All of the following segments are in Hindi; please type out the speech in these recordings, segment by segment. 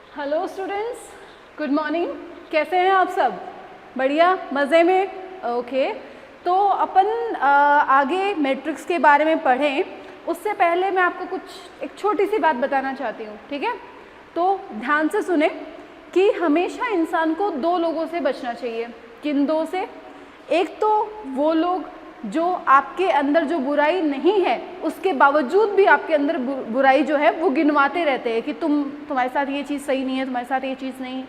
Hello students, good morning. कैसे हैं आप सब? बढ़िया, मज़े में? ओके। तो अपन आगे मैट्रिक्स के बारे में पढ़ें उससे पहले मैं आपको कुछ एक छोटी सी बात बताना चाहती हूँ, ठीक है? तो ध्यान से सुने कि हमेशा इंसान को दो लोगों से बचना चाहिए। किन दो से? एक तो वो लोग जो आपके अंदर जो बुराई नहीं है उसके बावजूद भी आपके अंदर बुराई जो है वो गिनवाते रहते हैं कि तुम्हारे साथ ये चीज़ सही नहीं है, तुम्हारे साथ ये चीज़ नहीं।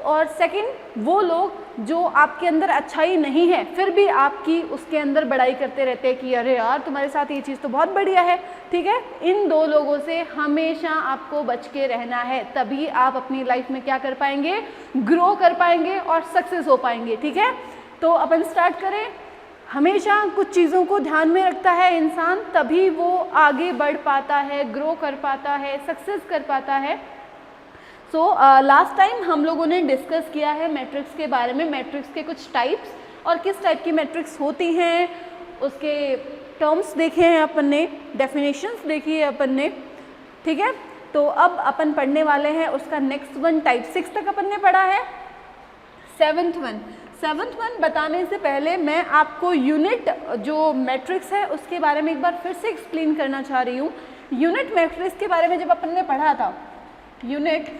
और सेकंड, वो लोग जो आपके अंदर अच्छाई नहीं है फिर भी आपकी उसके अंदर बड़ाई करते रहते हैं कि अरे यार तुम्हारे साथ ये चीज़ तो बहुत बढ़िया है, ठीक है? इन दो लोगों से हमेशा आपको बच के रहना है, तभी आप अपनी लाइफ में क्या कर पाएंगे? ग्रो कर पाएंगे और सक्सेस हो पाएंगे, ठीक है? तो अपन स्टार्ट करें। हमेशा कुछ चीज़ों को ध्यान में रखता है इंसान, तभी वो आगे बढ़ पाता है, ग्रो कर पाता है, सक्सेस कर पाता है। सो लास्ट टाइम हम लोगों ने डिस्कस किया है मैट्रिक्स के बारे में, मैट्रिक्स के कुछ टाइप्स और किस टाइप की मैट्रिक्स होती हैं, उसके टर्म्स देखे हैं अपन ने, डेफिनेशंस देखी है अपन ने, ठीक है? तो अब अपन पढ़ने वाले हैं उसका नेक्स्ट वन टाइप। 6 तक अपन ने पढ़ा है। सेवन्थ वन बताने से पहले मैं आपको यूनिट जो मैट्रिक्स है उसके बारे में एक बार फिर से एक्सप्लेन करना चाह रही हूँ। यूनिट मैट्रिक्स के बारे में जब अपन ने पढ़ा था, यूनिट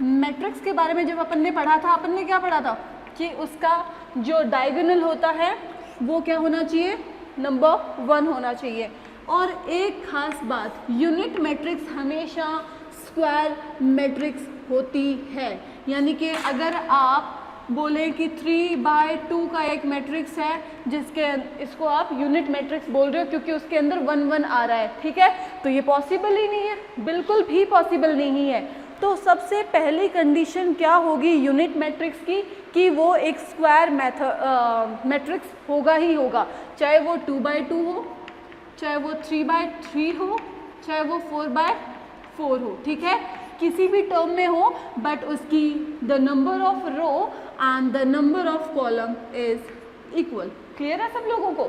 मैट्रिक्स के बारे में जब अपन ने पढ़ा था, अपन ने क्या पढ़ा था कि उसका जो डायगोनल होता है वो क्या होना चाहिए? नंबर 1 होना चाहिए। और एक खास बात, यूनिट मैट्रिक्स हमेशा स्क्वायर मैट्रिक्स होती है, यानी कि अगर आप बोले कि 3/2 का एक मैट्रिक्स है जिसके इसको आप यूनिट मैट्रिक्स बोल रहे हो क्योंकि उसके अंदर 1 1 आ रहा है, ठीक है? तो ये पॉसिबल ही नहीं है, बिल्कुल भी पॉसिबल नहीं है। तो सबसे पहली कंडीशन क्या होगी यूनिट मैट्रिक्स की कि वो एक स्क्वायर मैट्रिक्स होगा ही होगा, चाहे वो 2/2 हो, चाहे वो 3/3 हो, चाहे वो 4/4 हो, ठीक है? किसी भी टर्म में हो, बट उसकी the number of row and the number of column is equal. Clear है सब लोगों को?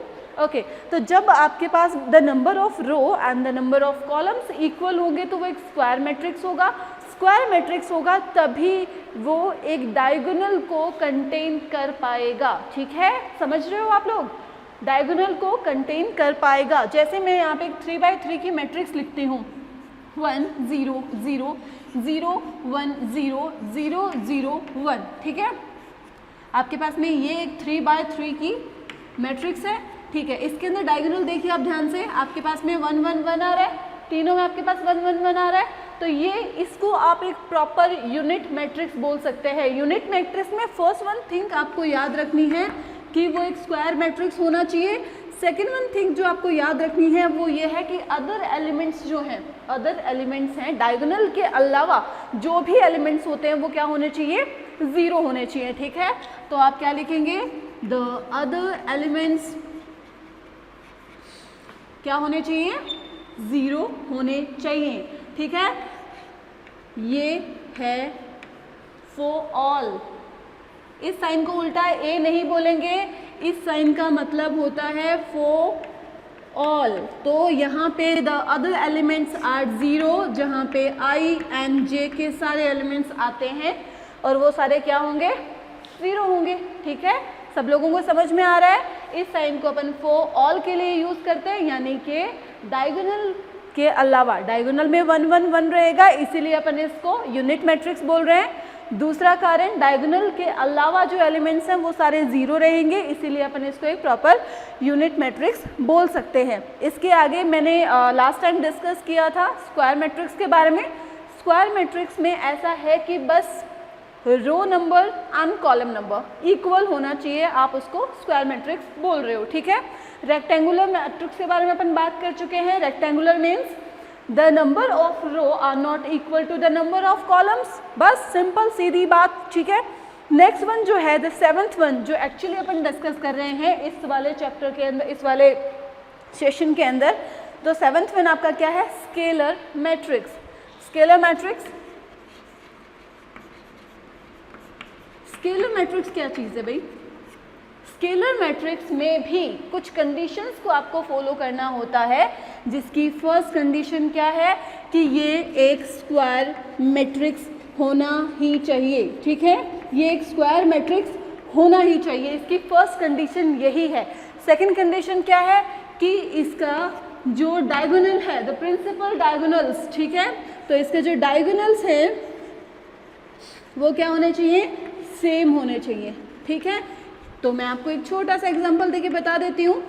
ओके। तो जब आपके पास the number of row and the number of columns equal होंगे तो वो एक स्क्वायर मैट्रिक्स होगा। स्क्वायर मैट्रिक्स होगा तभी वो एक डायगोनल को कंटेन कर पाएगा, ठीक है? समझ रहे हो आप लोग? डायगोनल को कंटेन कर पाएगा। जैसे मैं यहाँ पे एक 3/3 की मैट्रिक्स लिखती हूँ, 1 0 0 0 1 0 0 0 1, ठीक है? आपके पास में ये एक 3/3 की मैट्रिक्स है, ठीक है? इसके अंदर डायगोनल देखिए आप ध्यान से, आपके पास में 1 1 1 आ रहा है, तीनों में आपके पास 1 1 1 आ रहा है, तो ये इसको आप एक प्रॉपर यूनिट मैट्रिक्स बोल सकते हैं। यूनिट मैट्रिक्स में फर्स्ट वन थिंग आपको याद रखनी है कि वो एक स्क्वायर मैट्रिक्स होना चाहिए। सेकेंड वन थिंग जो आपको याद रखनी है वो ये है कि अदर एलिमेंट्स जो हैं, अदर एलिमेंट्स हैं डायगोनल के अलावा जो भी एलिमेंट्स होते हैं वो क्या होने चाहिए? 0 होने चाहिए, ठीक है? तो आप क्या लिखेंगे? द अदर एलिमेंट्स क्या होने चाहिए? 0 होने चाहिए, ठीक है? ये है फॉर ऑल। इस साइन को उल्टा ए नहीं बोलेंगे, इस साइन का मतलब होता है फॉर ऑल। तो यहाँ पे द अदर एलिमेंट्स आर 0, जहाँ पे आई एंड जे के सारे एलिमेंट्स आते हैं और वो सारे क्या होंगे? 0 होंगे, ठीक है? सब लोगों को समझ में आ रहा है? इस साइन को अपन फॉर ऑल के लिए यूज करते हैं, यानी कि डायगोनल के अलावा, डायगोनल में 1 1 1 रहेगा, इसीलिए अपन इसको यूनिट मैट्रिक्स बोल रहे हैं। दूसरा कारण, डायगोनल के अलावा जो एलिमेंट्स हैं वो सारे 0 रहेंगे, इसीलिए अपन इसको एक प्रॉपर यूनिट मैट्रिक्स बोल सकते हैं। इसके आगे मैंने लास्ट टाइम डिस्कस किया था स्क्वायर मैट्रिक्स के बारे में। स्क्वायर मैट्रिक्स में ऐसा है कि बस row number and column number equal होना चाहिए, आप उसको स्क्वायर मैट्रिक्स बोल रहे हो, ठीक है? रेक्टेंगुलर मैट्रिक्स के बारे में अपन बात कर चुके हैं। Rectangular means the number of row are not equal to the number of columns, बस सिंपल सीधी बात, ठीक है? नेक्स्ट वन जो है द 7th वन, जो एक्चुअली अपन डिस्कस कर रहे हैं इस वाले चैप्टर के अंदर, इस वाले सेशन के अंदर। तो 7th वन आपका क्या है? Scalar matrix. Scalar matrix, scalar matrix क्या चीज़ है भाई? स्केलर मैट्रिक्स में भी कुछ कंडीशंस को आपको फॉलो करना होता है, जिसकी फर्स्ट कंडीशन क्या है कि ये एक स्क्वायर मैट्रिक्स होना ही चाहिए, ठीक है। ये एक स्क्वायर मैट्रिक्स होना ही चाहिए, इसकी फर्स्ट कंडीशन यही है। सेकंड कंडीशन क्या है कि इसका जो डायगोनल है, द प्रिंसिपल डायगोनल्स, ठीक है, तो इसके जो डायगोनल्स हैं वो क्या होने चाहिए, सेम होने चाहिए, ठीक है। तो मैं आपको एक छोटा सा एग्जांपल देके बता देती हूँ।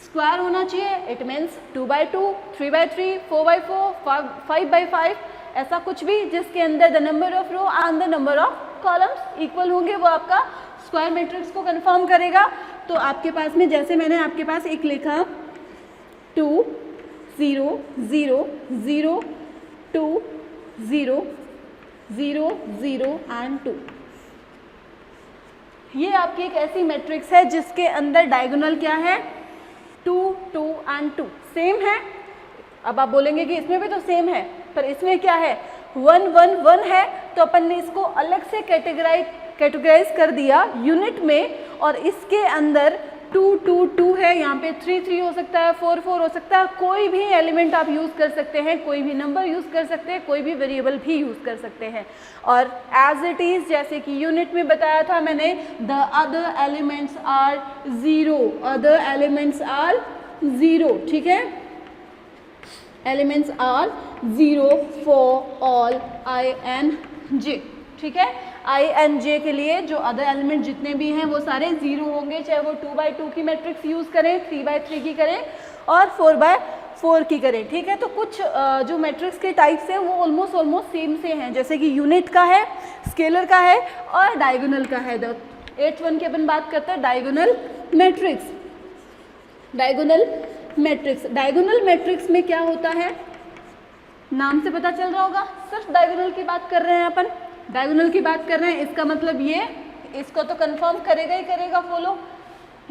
स्क्वायर होना चाहिए, इट मीन्स 2/2, 3/3, 4/4, 5/5, ऐसा कुछ भी जिसके अंदर the number of row and the number of columns equal होंगे, वो आपका स्क्वायर मैट्रिक्स को कंफर्म करेगा। तो आपके पास में जैसे मैंने आपके पास एक लिखा 2 0 0 0 2 0 0 0 एंड 2, ये आपकी एक ऐसी मैट्रिक्स है जिसके अंदर डायगोनल क्या है, 2 2 एंड 2 सेम है। अब आप बोलेंगे कि इसमें भी तो सेम है, पर इसमें क्या है, 1 1 1 है, तो अपन ने इसको अलग से कैटेगराइज कर दिया यूनिट में, और इसके अंदर 2 2 2 है, यहाँ पे 3 3 हो सकता है, 4 4 हो सकता है, कोई भी एलिमेंट आप यूज़ कर सकते हैं, कोई भी नंबर यूज़ कर सकते हैं, कोई भी वेरिएबल भी यूज़ कर सकते हैं। और एज इट इज़ जैसे कि यूनिट में बताया था मैंने, the other elements are 0, other elements are 0, ठीक है, elements are 0 for all i n j, ठीक है। i n j के लिए जो अदर एलिमेंट जितने भी हैं वो सारे 0 होंगे, चाहे वो 2/2 की मैट्रिक्स यूज़ करें, 3/3 की करें और 4/4 की करें, ठीक है। तो कुछ जो मैट्रिक्स के टाइप्स हैं वो ऑलमोस्ट सेम से हैं, जैसे कि यूनिट का है, स्केलर का है और डायगोनल का है। 8th वन की अपन बात करते हैं डायगोनल मैट्रिक्स। डायगोनल मैट्रिक्स में क्या होता है, नाम से पता चल रहा होगा, सिर्फ डायगोनल की बात कर रहे हैं अपन, डायगोनल की बात कर रहे हैं, इसका मतलब ये इसको तो कंफर्म करेगा ही करेगा फॉलो,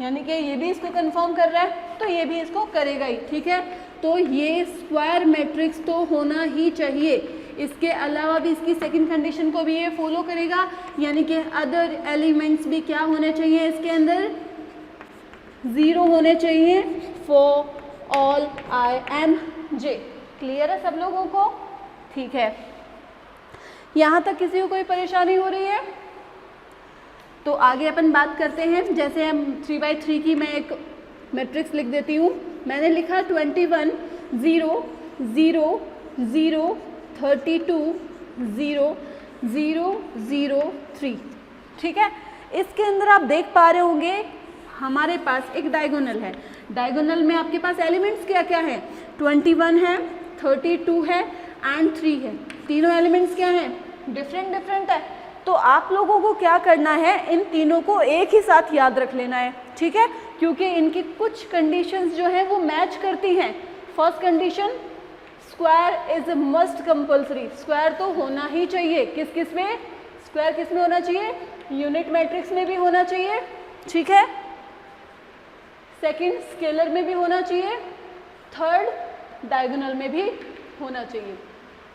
यानी कि ये भी इसको कंफर्म कर रहा है तो ये भी इसको करेगा ही, ठीक है। तो ये स्क्वायर मैट्रिक्स तो होना ही चाहिए। इसके अलावा भी इसकी सेकंड कंडीशन को भी ये फॉलो करेगा, यानी कि अदर एलिमेंट्स भी क्या होने चाहिए, इसके अंदर 0 होने चाहिए for all i n j। Clear है सब लोगों को, ठीक है। यहाँ तक किसी को कोई परेशानी हो रही है? तो आगे अपन बात करते हैं, जैसे हम 3/3 की मैं एक मैट्रिक्स लिख देती हूँ। मैंने लिखा 21 0 0 0 32 0 0 0 3, ठीक है। इसके अंदर आप देख पा रहे होंगे हमारे पास एक डायगोनल है। डायगोनल में आपके पास एलिमेंट्स क्या क्या है, 21 है, 32 है एंड 3 है। तीनों एलिमेंट्स क्या हैं, डिफरेंट है। तो आप लोगों को क्या करना है, इन तीनों को एक ही साथ याद रख लेना है, ठीक है, क्योंकि इनकी कुछ कंडीशंस जो हैं वो मैच करती हैं। First condition, square is must compulsory, square तो होना ही चाहिए। किस में, स्क्वायर किस में होना चाहिए, यूनिट मैट्रिक्स में भी होना चाहिए, ठीक है। सेकंड, स्केलर में भी होना चाहिए। थर्ड, डायगोनल में भी होना चाहिए,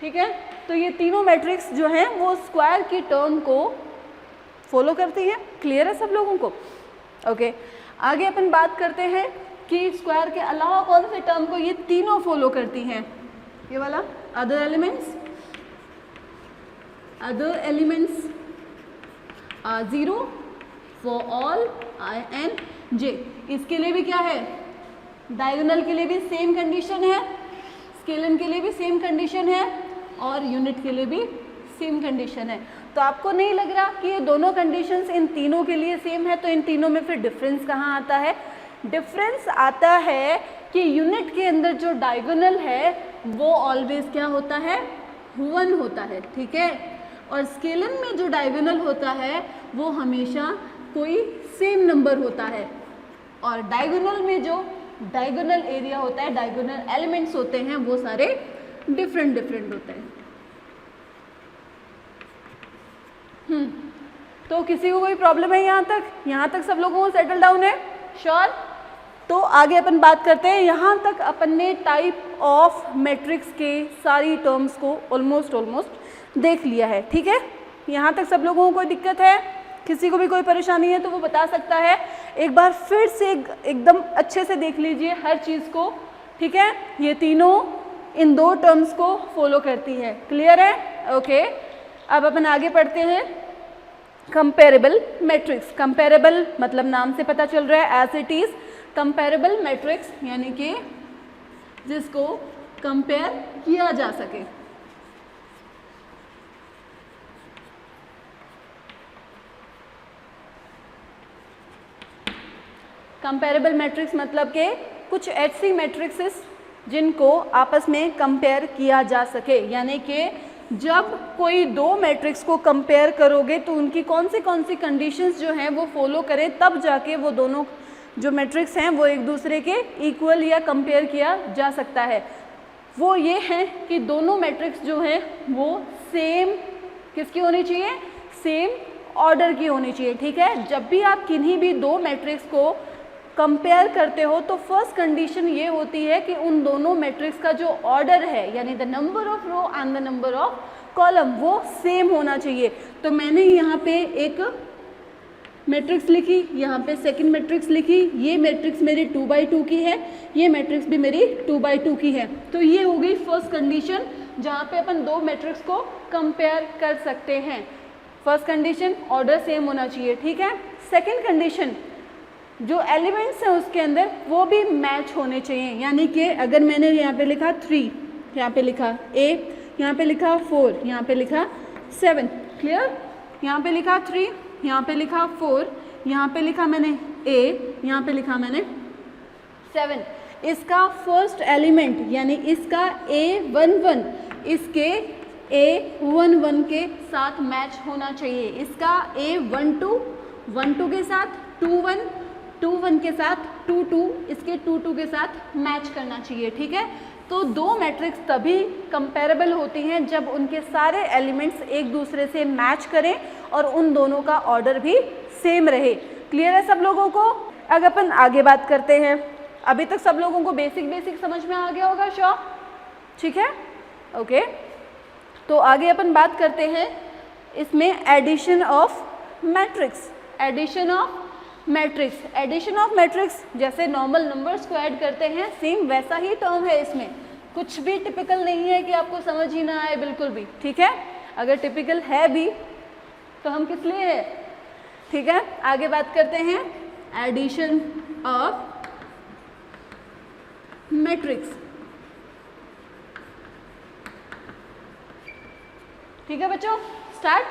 ठीक है। तो ये तीनों मैट्रिक्स जो हैं वो स्क्वायर की टर्म को फॉलो करती है। क्लियर है सब लोगों को? ओके, आगे अपन बात करते हैं कि स्क्वायर के अलावा कौन से टर्म को ये तीनों फॉलो करती हैं। ये वाला other elements are 0 for all i n j। इसके लिए भी क्या है, डायगोनल के लिए भी सेम कंडीशन है, स्केलर के लिए भी सेम कंडीशन है और यूनिट के लिए भी सेम कंडीशन है। तो आपको नहीं लग रहा कि ये दोनों कंडीशंस इन तीनों के लिए सेम है, तो इन तीनों में फिर डिफरेंस कहाँ आता है? डिफरेंस आता है कि यूनिट के अंदर जो डायगोनल है वो ऑलवेज क्या होता है, 1 होता है, ठीक है। और स्केलर में जो डायगोनल होता है वो हमेशा कोई सेम नंबर होता है। और डायगोनल में जो डायगोनल एरिया होता है, डायगोनल एलिमेंट्स होते हैं, वो सारे डिफरेंट होते हैं। तो किसी को कोई प्रॉब्लम है यहाँ तक सब लोगों को सेटल डाउन है? श्योर। तो आगे अपन बात करते हैं। यहाँ तक अपन ने टाइप ऑफ मैट्रिक्स के सारी टर्म्स को ऑलमोस्ट देख लिया है, ठीक है। यहाँ तक सब लोगों को कोई दिक्कत है? किसी को भी कोई परेशानी है तो वो बता सकता है। एक बार फिर से एकदम अच्छे से देख लीजिए हर चीज़ को, ठीक है। ये तीनों इन दो टर्म्स को फॉलो करती है। क्लियर है? ओके। अब अपन आगे पढ़ते हैं कंपेरेबल मैट्रिक्स। कंपेरेबल मतलब नाम से पता चल रहा है as it is comparable matrix, यानी कि जिसको कंपेयर किया जा सके। कंपेरेबल मैट्रिक्स मतलब कि कुछ ऐसी मैट्रिक्सेस जिनको आपस में कंपेयर किया जा सके, यानी कि जब कोई दो मैट्रिक्स को कंपेयर करोगे तो उनकी कौन सी कंडीशंस जो हैं वो फॉलो करें, तब जाके वो दोनों जो मैट्रिक्स हैं वो एक दूसरे के इक्वल या कंपेयर किया जा सकता है। वो ये है कि दोनों मैट्रिक्स जो हैं वो सेम किसकी होनी चाहिए, सेम ऑर्डर की होनी चाहिए। ठीक है, जब भी आप किन्हीं भी दो मैट्रिक्स को कंपेयर करते हो तो फर्स्ट कंडीशन ये होती है कि उन दोनों मैट्रिक्स का जो ऑर्डर है, यानी the number of row and the number of column, वो सेम होना चाहिए। तो मैंने यहाँ पे एक मैट्रिक्स लिखी, यहाँ पे सेकंड मैट्रिक्स लिखी, ये मैट्रिक्स मेरी 2x2 की है, ये मैट्रिक्स भी मेरी 2x2 की है। तो ये हो गई फर्स्ट कंडीशन जहाँ पे अपन दो मैट्रिक्स को कंपेयर कर सकते हैं। फर्स्ट कंडीशन ऑर्डर सेम होना चाहिए। ठीक है, सेकेंड कंडीशन जो एलिमेंट्स हैं उसके अंदर वो भी मैच होने चाहिए, यानी कि अगर मैंने यहाँ पे लिखा 3, यहाँ पे लिखा A, यहाँ पे लिखा 4, यहाँ पे लिखा 7, क्लियर, यहाँ पे लिखा 3, यहाँ पे लिखा 4, यहाँ पे लिखा मैंने A, यहाँ पे लिखा मैंने 7, इसका फर्स्ट एलिमेंट यानी इसका A11 इसके A11 के साथ मैच होना चाहिए, इसका A12 के साथ 21 के साथ 22 इसके 22 के साथ मैच करना चाहिए। ठीक है, तो दो मैट्रिक्स तभी कंपेरेबल होती हैं जब उनके सारे एलिमेंट्स एक दूसरे से मैच करें और उन दोनों का ऑर्डर भी सेम रहे। क्लियर है सब लोगों को? अगर अपन आगे बात करते हैं, अभी तक सब लोगों को बेसिक समझ में आ गया होगा श्योर? ठीक है, ओके। तो आगे अपन बात करते हैं इसमें addition of matrix. Addition of matrix जैसे नॉर्मल नंबर्स को ऐड करते हैं, सेम वैसा ही टर्म है, इसमें कुछ भी टिपिकल नहीं है कि आपको समझ ही ना आए बिल्कुल भी। ठीक है, अगर टिपिकल है भी तो हम किस लिए है। ठीक है, आगे बात करते हैं एडिशन ऑफ मैट्रिक्स। ठीक है बच्चों, स्टार्ट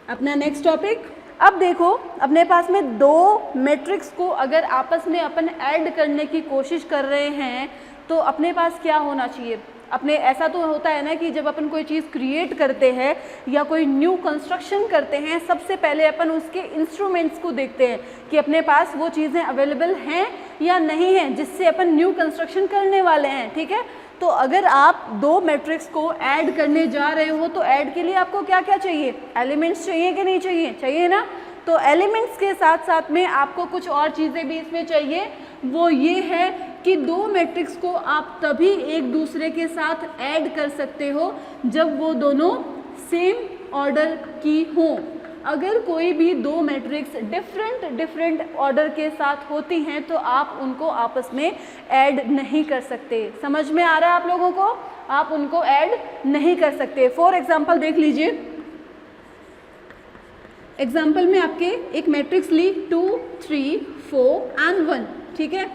अपना नेक्स्ट टॉपिक। अब देखो, अपने पास में दो मैट्रिक्स को अगर आपस में अपन ऐड करने की कोशिश कर रहे हैं तो अपने पास क्या होना चाहिए। अपने ऐसा तो होता है ना कि जब अपन कोई चीज़ क्रिएट करते हैं या कोई न्यू कंस्ट्रक्शन करते हैं, सबसे पहले अपन उसके इंस्ट्रूमेंट्स को देखते हैं कि अपने पास वो चीज़ें अवेलेबल हैं या नहीं हैं जिससे अपन न्यू कंस्ट्रक्शन करने वाले हैं। ठीक है, तो अगर आप दो मैट्रिक्स को ऐड करने जा रहे हो तो ऐड के लिए आपको क्या क्या चाहिए, एलिमेंट्स चाहिए कि नहीं चाहिए, चाहिए ना। तो एलिमेंट्स के साथ साथ में आपको कुछ और चीज़ें भी इसमें चाहिए, वो ये है कि दो मैट्रिक्स को आप तभी एक दूसरे के साथ ऐड कर सकते हो जब वो दोनों सेम ऑर्डर की हों। अगर कोई भी दो मैट्रिक्स डिफरेंट ऑर्डर के साथ होती हैं तो आप उनको आपस में ऐड नहीं कर सकते। समझ में आ रहा है आप लोगों को? आप उनको ऐड नहीं कर सकते। फॉर एग्जांपल देख लीजिए, एग्जांपल में आपके एक मैट्रिक्स ली 2, 3, 4 एंड 1। ठीक है,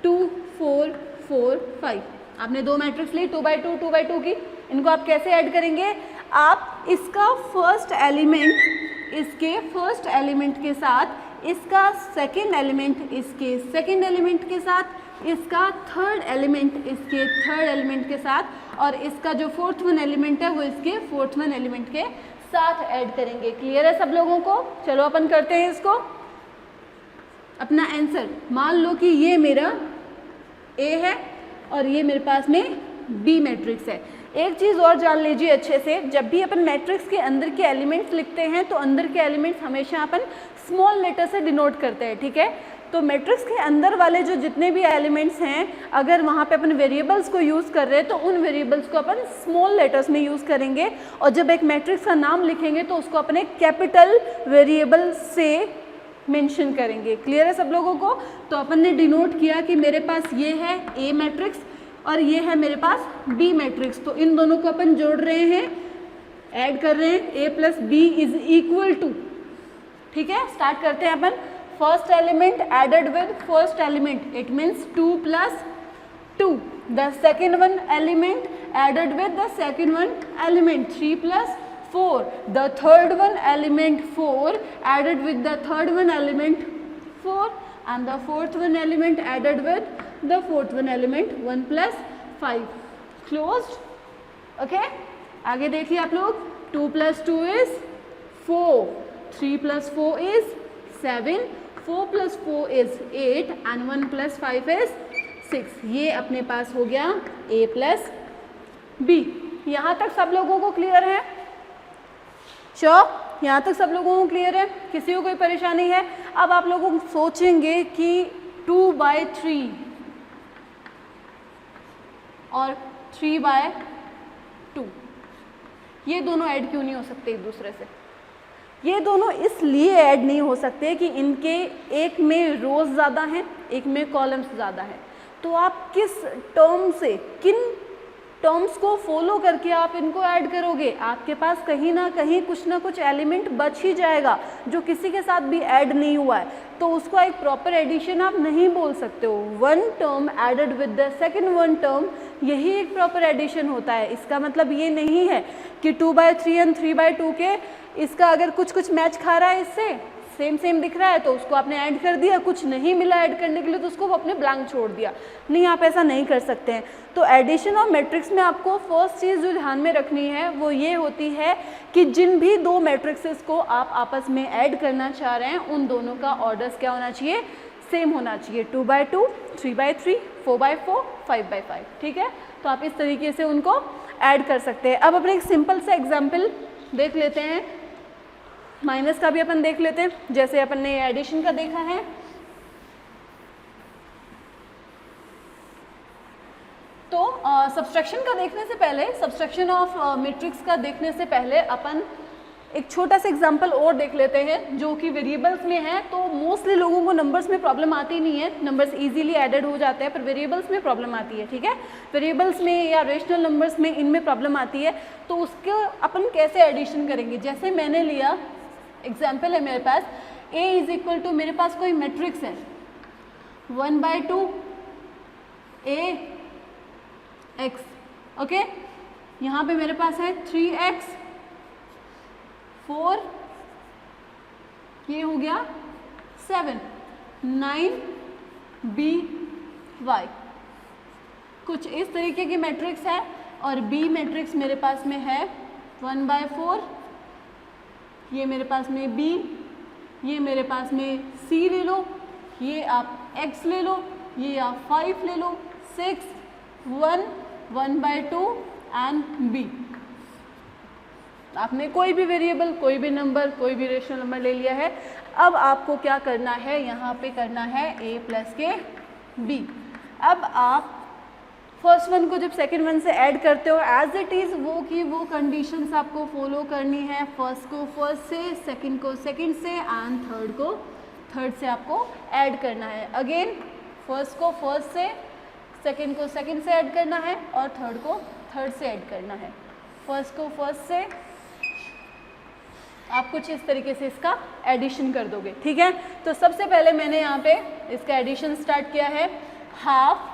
2, 4, 4, 5 आपने दो मैट्रिक्स ली 2x2 की। इनको आप कैसे ऐड करेंगे? आप इसका फर्स्ट एलिमेंट इसके फर्स्ट एलिमेंट के साथ, इसका सेकंड एलिमेंट इसके सेकंड एलिमेंट के साथ, इसका थर्ड एलिमेंट इसके थर्ड एलिमेंट के साथ और इसका जो फोर्थ वन एलिमेंट है वो इसके फोर्थ वन एलिमेंट के साथ ऐड करेंगे। क्लियर है सब लोगों को? चलो अपन करते हैं इसको। अपना आंसर मान लो कि ये मेरा A है और ये मेरे पास में B मैट्रिक्स है। एक चीज़ और जान लीजिए अच्छे से, जब भी अपन मैट्रिक्स के अंदर के एलिमेंट्स लिखते हैं तो अंदर के एलिमेंट्स हमेशा अपन स्मॉल लेटर से डिनोट करते हैं। ठीक है, तो मैट्रिक्स के अंदर वाले जो जितने भी एलिमेंट्स हैं, अगर वहाँ पे अपन वेरिएबल्स को यूज़ कर रहे हैं तो उन वेरिएबल्स को अपन स्मॉल लेटर्स में यूज़ करेंगे और जब एक मैट्रिक्स का नाम लिखेंगे तो उसको अपने कैपिटल वेरिएबल से मेंशन करेंगे। क्लियर है सब लोगों को? तो अपन ने डिनोट किया कि मेरे पास ये है A मैट्रिक्स और ये है मेरे पास B मैट्रिक्स, तो इन दोनों को अपन जोड़ रहे हैं ऐड कर रहे हैं a plus B is equal to, ठीक है। स्टार्ट करते हैं अपन। First element added with first element, it means 2 plus 2. The second one element added with the second one element, 3 plus 4. The third one element 4 added with the third one element 4, and the fourth one element added with the fourth one element 1 plus 5. Closed. Okay. आगे देखिए आप लोग, 2 plus 2 is 4, 3 plus 4 is 7, 4 plus 4 is 8 and 1 plus 5 is 6. ये अपने पास हो गया a plus b. यहाँ तक सब लोगों को क्लियर है? श्योर, यहाँ तक सब लोगों को क्लियर है? किसी को कोई परेशानी है? अब आप लोग सोचेंगे कि 2/3 और 3/2 ये दोनों ऐड क्यों नहीं हो सकते एक दूसरे से? ये दोनों इसलिए ऐड नहीं हो सकते कि इनके एक में रोज ज़्यादा हैं, एक में कॉलम्स ज़्यादा हैं। तो आप किस टर्म से, किन टर्म्स को फॉलो करके आप इनको ऐड करोगे? आपके पास कहीं ना कहीं कुछ ना कुछ एलिमेंट बच ही जाएगा जो किसी के साथ भी ऐड नहीं हुआ है, तो उसको एक प्रॉपर एडिशन आप नहीं बोल सकते हो। One term added with the second one term, यही एक प्रॉपर एडिशन होता है। इसका मतलब ये नहीं है कि 2/3 एंड 3/2 के इसका अगर कुछ कुछ मैच खा रहा है, इससे सेम सेम दिख रहा है तो उसको आपने ऐड कर दिया, कुछ नहीं मिला ऐड करने के लिए तो उसको अपने ब्लैंक छोड़ दिया। नहीं, आप ऐसा नहीं कर सकते हैं। तो एडिशन ऑफ मैट्रिक्स में आपको फर्स्ट चीज़ जो ध्यान में रखनी है वो ये होती है कि जिन भी दो मैट्रिक्सेस को आप आपस में ऐड करना चाह रहे हैं उन दोनों का ऑर्डर्स क्या होना चाहिए? सेम होना चाहिए। 2/2, 3/3, 4/4, 5/5, ठीक है। तो आप इस तरीके से उनको ऐड कर सकते हैं। अब अपने एक सिंपल सा एग्जाम्पल देख लेते हैं, माइनस का भी अपन देख लेते हैं, जैसे अपन ने एडिशन का देखा है। तो सब्सट्रैक्शन का देखने से पहले, सब्सट्रैक्शन ऑफ मैट्रिक्स का देखने से पहले अपन एक छोटा सा एग्जांपल और देख लेते हैं जो कि वेरिएबल्स में है। तो मोस्टली लोगों को नंबर्स में प्रॉब्लम आती नहीं है, नंबर्स इजीली एडेड हो जाते हैं, पर वेरिएबल्स में प्रॉब्लम आती है, ठीक है। वेरिएबल्स में या रेशनल नंबर्स में इनमें प्रॉब्लम आती है। तो उसको अपन कैसे एडिशन करेंगे? जैसे मैंने लिया एग्जाम्पल है मेरे पास, a इज इक्वल टू, मेरे पास कोई मैट्रिक्स है 1/2 a x, ओके। यहाँ पे मेरे पास है 3x 4, ये हो गया 7, 9 b y। कुछ इस तरीके की मैट्रिक्स है और b मैट्रिक्स मेरे पास में है 1/4, ये मेरे पास में b, ये मेरे पास में c ले लो, ये आप x ले लो, ये आप 5 ले लो, 6, 1, 1/2 एंड b। आपने कोई भी वेरिएबल, कोई भी नंबर, कोई भी रेशनल नंबर ले लिया है। अब आपको क्या करना है? यहाँ पे करना है a प्लस के b। अब आप फर्स्ट वन को जब सेकेंड वन से ऐड करते हो एज इट इज़ वो की वो कंडीशंस आपको फॉलो करनी है। फर्स्ट को फर्स्ट से, सेकंड को सेकंड से एंड थर्ड को थर्ड से आपको ऐड करना है। अगेन फर्स्ट को फर्स्ट से, सेकंड को सेकंड से ऐड करना है और थर्ड को थर्ड से ऐड करना है। फर्स्ट को फर्स्ट से आप कुछ इस तरीके से इसका एडिशन कर दोगे, ठीक है। तो सबसे पहले मैंने यहाँ पे इसका एडिशन स्टार्ट किया है, half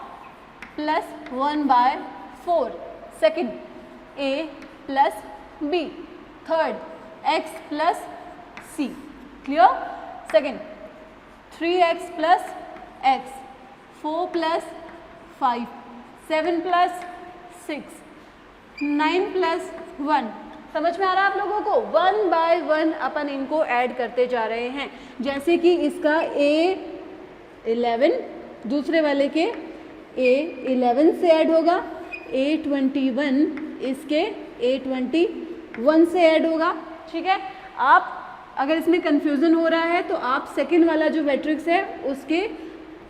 plus 1/4, second a plus b, third x plus c, clear. Second 3x plus x, 4 plus 5, 7 plus 6, 9 plus 1। समझ में आ रहा है आप लोगों को? 1 बाय 1 अपन इनको ऐड करते जा रहे हैं। जैसे कि इसका a11 दूसरे वाले के a11 से ऐड होगा, a21 इसके a21 से ऐड होगा, ठीक है। आप अगर इसमें कंफ्यूजन हो रहा है तो आप सेकंड वाला जो मैट्रिक्स है उसके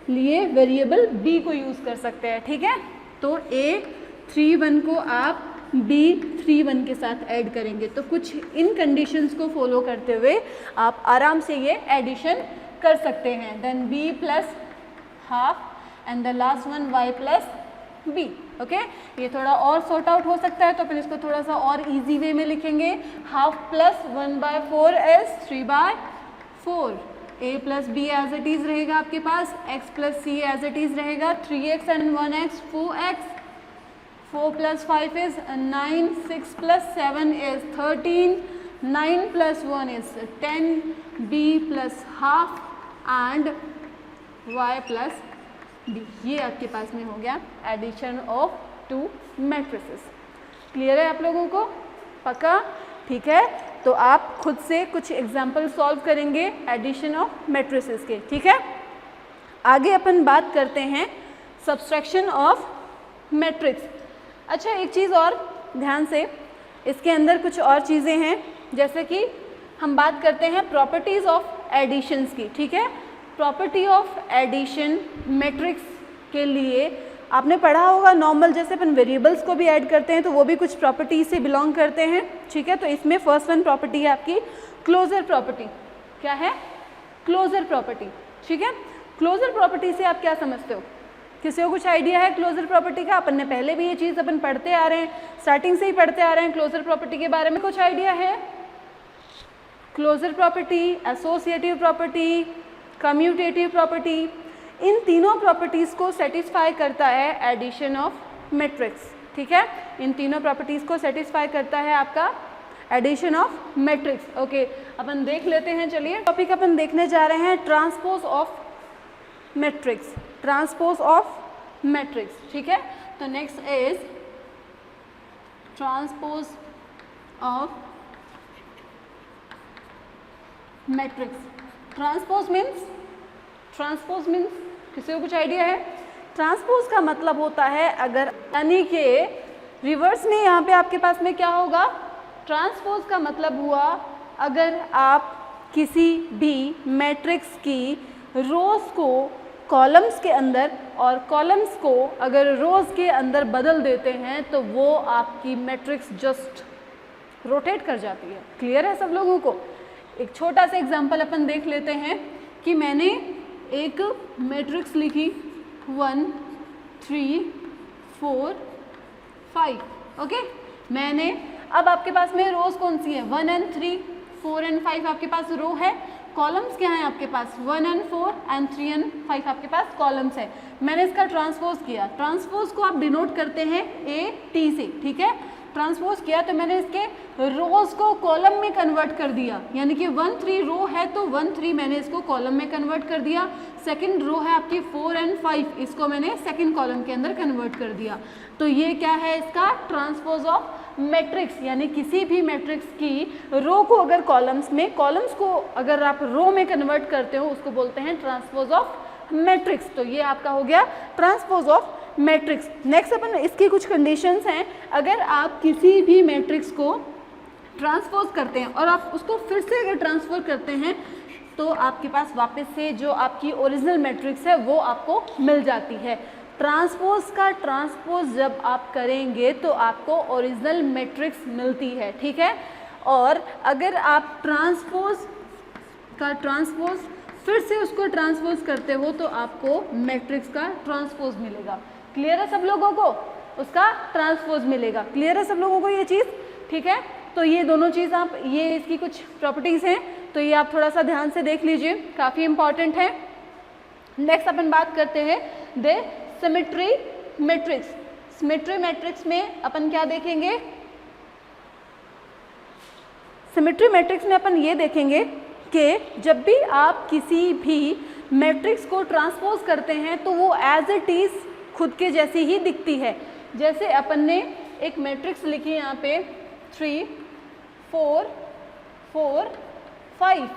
लिए वेरिएबल b को यूज़ कर सकते हैं, ठीक है। तो a31 को आप b31 के साथ ऐड करेंगे। तो कुछ इन कंडीशंस को फॉलो करते हुए आप आराम से ये एडिशन कर सकते हैं। Then b plus half and the last one y plus B. Okay, ये थोड़ा और सॉर्ट आउट हो सकता है तो अपन इसको थोड़ा सा और इजी वे में लिखेंगे। Half plus 1/4 is 3/4। a plus B as it is रहेगा आपके पास, x plus C as it is रहेगा, 3x and 1x 4x, 4 plus 5 is 9, 6 plus 7 is 13, 9 plus 1 is 10, b plus half and y plus d। ये आपके पास में हो गया addition of two matrices. Clear है आप लोगों को? पक्का? ठीक है, तो आप खुद से कुछ एग्जाम्पल सॉल्व करेंगे एडिशन ऑफ मैट्रिसेस के। ठीक है, आगे अपन बात करते हैं सब्सट्रैक्शन ऑफ मैट्रिक्स। अच्छा, एक चीज़ और ध्यान से, इसके अंदर कुछ और चीज़ें हैं, जैसे कि हम बात करते हैं प्रॉपर्टीज़ ऑफ एडिशंस की। ठीक है, प्रॉपर्टी ऑफ एडिशन मैट्रिक्स के लिए आपने पढ़ा होगा नॉर्मल, जैसे अपन वेरिएबल्स को भी ऐड करते हैं तो वो भी कुछ प्रॉपर्टी से बिलोंग करते हैं। ठीक है, तो इसमें फर्स्ट वन प्रॉपर्टी है आपकी क्लोजर प्रॉपर्टी। क्या है? Closure property. ठीक है, क्लोजर प्रॉपर्टी से आप क्या समझते हो? किसी को कुछ आइडिया है क्लोजर प्रॉपर्टी का? अपन ने पहले भी ये चीज़ अपन पढ़ते आ रहे हैं, स्टार्टिंग से ही पढ़ते आ रहे हैं। क्लोजर प्रॉपर्टी के बारे में कुछ आइडिया है? Closure property, associative property, commutative property, इन तीनों प्रॉपर्टीज़ को सेटिस्फाई करता है एडिशन ऑफ मैट्रिक्स। ठीक है, इन तीनों प्रॉपर्टीज़ को सेटिस्फाई करता है आपका एडिशन ऑफ मैट्रिक्स। ओके, अपन देख लेते हैं। चलिए, टॉपिक अपन देखने जा रहे हैं transpose of matrix. Transpose of matrix. ठीक है, तो next is transpose of matrix. Transpose means किसी को कुछ आइडिया है? ट्रांसपोज का मतलब होता है अगर, यानी कि रिवर्स में यहाँ पे आपके पास में क्या होगा? ट्रांसपोज का मतलब हुआ अगर आप किसी भी मैट्रिक्स की रोज को कॉलम्स के अंदर और कॉलम्स को अगर रोज के अंदर बदल देते हैं तो वो आपकी मैट्रिक्स जस्ट रोटेट कर जाती है। क्लियर है सब लोगों को? एक छोटा सा एग्जांपल अपन देख लेते हैं कि मैंने एक मैट्रिक्स लिखी 1 3 4 5। ओके, मैंने, अब आपके पास में रोज कौन सी है? 1 and 3, 4 and 5 आपके पास रो है। कॉलम्स क्या है आपके पास? 1 and 4 and 3 and 5 आपके पास कॉलम्स है। मैंने इसका ट्रांसपोज किया। ट्रांसपोज को आप डिनोट करते हैं AT से। ठीक है, ट्रांसपोज किया तो मैंने इसके रोज को कॉलम में कन्वर्ट कर दिया, यानी कि 1 3 रो है तो 1 3 मैंने इसको कॉलम में कन्वर्ट कर दिया। सेकंड रो है आपकी 4 and 5, इसको मैंने सेकंड कॉलम के अंदर कन्वर्ट कर दिया। तो ये क्या है? इसका ट्रांसपोज ऑफ मैट्रिक्स, यानी किसी भी मैट्रिक्स की रो को अगर कॉलम्स में, कॉलम्स को अगर आप रो में कन्वर्ट करते हो उसको बोलते हैं ट्रांसपोज ऑफ मैट्रिक्स। तो ये आपका हो गया ट्रांसपोज ऑफ मैट्रिक्स। नेक्स्ट अपन इसकी कुछ कंडीशंस हैं। अगर आप किसी भी मैट्रिक्स को ट्रांसपोज करते हैं और आप उसको फिर से अगर ट्रांसफर करते हैं तो आपके पास वापस से जो आपकी ओरिजिनल मैट्रिक्स है वो आपको मिल जाती है। ट्रांसपोज का ट्रांसपोज जब आप करेंगे तो आपको ओरिजिनल मैट्रिक्स मिलती है। ठीक है, और अगर आप ट्रांसपोज का ट्रांसपोज फिर से उसको ट्रांसपोज करते हो तो आपको मैट्रिक्स का ट्रांसपोज मिलेगा। क्लियर है सब लोगों को? उसका ट्रांसपोज मिलेगा। क्लियर है सब लोगों को ये चीज़? ठीक है, तो ये दोनों चीज़ आप, ये इसकी कुछ प्रॉपर्टीज़ हैं तो ये आप थोड़ा सा ध्यान से देख लीजिए, काफ़ी इंपॉर्टेंट है। नेक्स्ट अपन बात करते हैं the symmetry matrix. Symmetry matrix में अपन क्या देखेंगे? सिमेट्री मैट्रिक्स में अपन ये देखेंगे कि जब भी आप किसी भी मैट्रिक्स को ट्रांसपोज करते हैं तो वो एज इट इज़ खुद के जैसी ही दिखती है। जैसे अपन ने एक मैट्रिक्स लिखी यहाँ पे 3 4 4 5,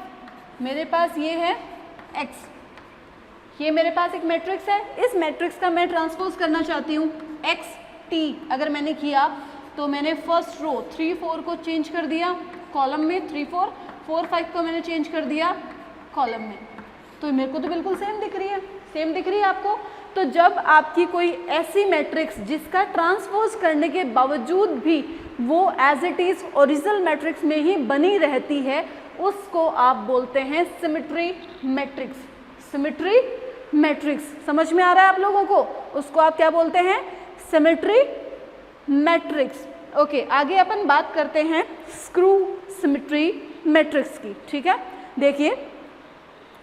मेरे पास ये है x, ये मेरे पास एक मैट्रिक्स है। इस मैट्रिक्स का मैं ट्रांसपोज करना चाहती हूँ x t। अगर मैंने किया तो मैंने फर्स्ट रो 3 4 को चेंज कर दिया कॉलम में, 3 4 4 5 को मैंने चेंज कर दिया कॉलम में, तो मेरे को तो बिल्कुल सेम दिख रही है। सेम दिख रही है आपको? तो जब आपकी कोई ऐसी मैट्रिक्स जिसका ट्रांसपोज करने के बावजूद भी वो as it is original matrix में ही बनी रहती है उसको आप बोलते हैं सिमेट्री मैट्रिक्स। सिमेट्री मैट्रिक्स समझ में आ रहा है आप लोगों को? उसको आप क्या बोलते हैं? Symmetry matrix. ओके, आगे अपन बात करते हैं स्क्रू सिमेट्री मैट्रिक्स की। ठीक है, देखिए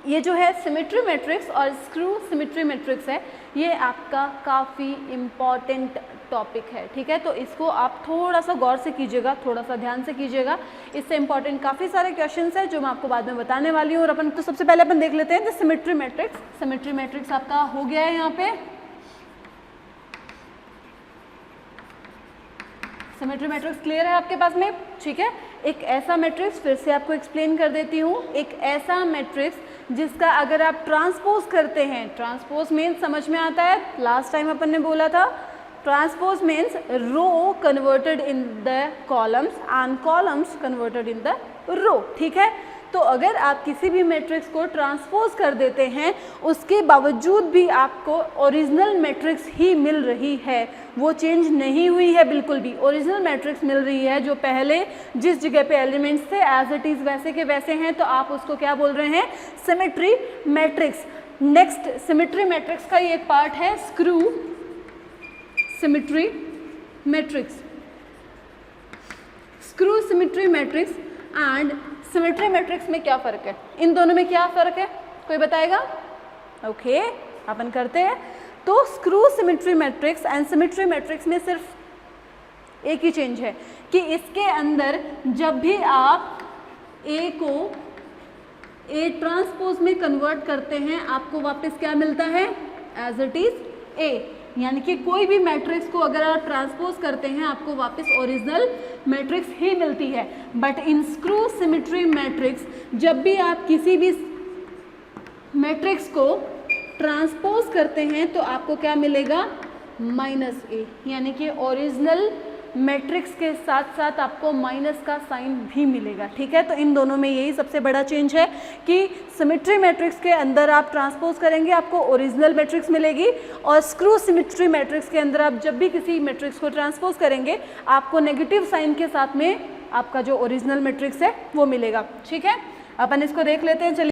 ये जो है सिमेट्री मैट्रिक्स और स्क्रू सिमेट्री मैट्रिक्स है, ये आपका काफ़ी इम्पॉर्टेंट टॉपिक है। ठीक है, तो इसको आप थोड़ा सा गौर से कीजिएगा, थोड़ा सा ध्यान से कीजिएगा। इससे इंपॉर्टेंट काफ़ी सारे क्वेश्चंस हैं जो मैं आपको बाद में बताने वाली हूँ। और अपन तो सबसे पहले अपन देख लेते हैं सिमेट्री मैट्रिक्स। सिमेट्री मैट्रिक्स आपका हो गया है यहाँ पे। सिमेट्री मैट्रिक्स क्लियर है आपके पास में? ठीक है, एक ऐसा मैट्रिक्स, फिर से आपको एक्सप्लेन कर देती हूँ, एक ऐसा मैट्रिक्स जिसका अगर आप ट्रांसपोज करते हैं, ट्रांसपोज मीन्स समझ में आता है, लास्ट टाइम अपन ने बोला था transpose means row converted in the columns and columns converted in the row. ठीक है, तो अगर आप किसी भी मैट्रिक्स को ट्रांसपोज कर देते हैं, उसके बावजूद भी आपको ओरिजिनल मैट्रिक्स ही मिल रही है, वो चेंज नहीं हुई है, बिल्कुल भी ओरिजिनल मैट्रिक्स मिल रही है। जो पहले जिस जगह पे एलिमेंट्स थे एज इट इज़ वैसे के वैसे हैं, तो आप उसको क्या बोल रहे हैं? Symmetry matrix. Next symmetry matrix का ये एक पार्ट है screw symmetry matrix. Screw symmetry matrix and symmetry matrix में क्या फ़र्क है? इन दोनों में क्या फ़र्क है, कोई बताएगा? ओके, अपन करते हैं। तो screw symmetry matrix and symmetry matrix में सिर्फ एक ही चेंज है कि इसके अंदर जब भी आप ए को ए ट्रांसपोज में कन्वर्ट करते हैं, आपको वापस क्या मिलता है? As it is A. यानी कि कोई भी मैट्रिक्स को अगर आप ट्रांसपोज करते हैं, आपको वापस ओरिजिनल मैट्रिक्स ही मिलती है। But in screw symmetry matrix जब भी आप किसी भी मैट्रिक्स को ट्रांसपोज करते हैं तो आपको क्या मिलेगा? माइनस ए। यानी कि ओरिजिनल मैट्रिक्स के साथ साथ आपको माइनस का साइन भी मिलेगा। ठीक है, तो इन दोनों में यही सबसे बड़ा चेंज है कि सिमेट्री मैट्रिक्स के अंदर आप ट्रांसपोज करेंगे, आपको ओरिजिनल मैट्रिक्स मिलेगी, और स्क्रू सिमेट्री मैट्रिक्स के अंदर आप जब भी किसी मैट्रिक्स को ट्रांसपोज करेंगे, आपको नेगेटिव साइन के साथ में आपका जो ओरिजिनल मैट्रिक्स है वो मिलेगा। ठीक है, अपन इसको देख लेते हैं। चलिए